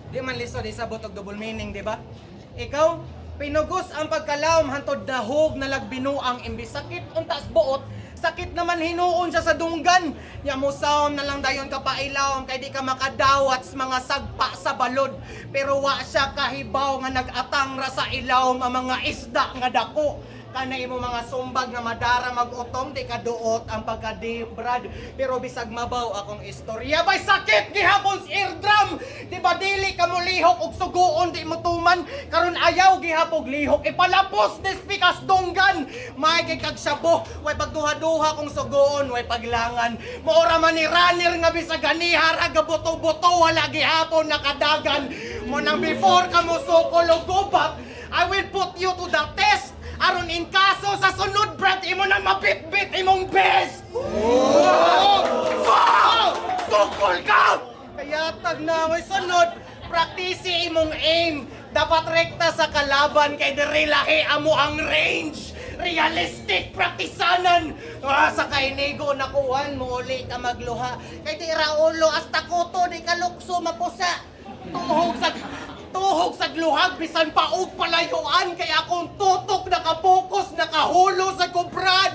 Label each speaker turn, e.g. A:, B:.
A: Di man liso di sabot og double meaning, di ba? Ikaw, pinugos ang pagkalawom hantod dahog na lagbinuang imbis sakit untas buot, sakit naman hinuon siya sa dunggan. Ya mo sawm na lang dayon ka pailawom kay di ka makadawat sa mga sagpa sa balod. Pero wa siya kahibaw nga nag-atang ra sa ilawom ang mga isda nga dako. Kana imo mga sumbag nga madara mag-utom di ka duot ang pagkadibrad. Pero bisag mabaw akong istorya bay sakit gihapon sa eardrum. Di ba dili ka mo lihok og suguon di mo tuman karon ayaw gihapog lihok ipalapos des pikas dunggan. May kay kag sabo way pagduha-duha kong suguon way paglangan. Moora man ni runner nga bisag ganiha ra gabuto-buto wala gihapon nakadagan. Mo nang before ka mo sukol og gubat, I will put you to the test. Aron in kaso sa sunod, brad, imo na mabit-bit imong best! Wow! Sukol ka! Kaya tag na may sunod, praktisi imong aim. Dapat rekta sa kalaban kay diri lahi amo ang range. Realistic praktisanan. Sa kainigo nakuhan mo uli ka magluha. Kay di raulo hasta kuto di ka lukso mapusa. Tuhog sa luhag bisan paog palayuan kay akong tutok nakapokus nakahulo sa kubrad.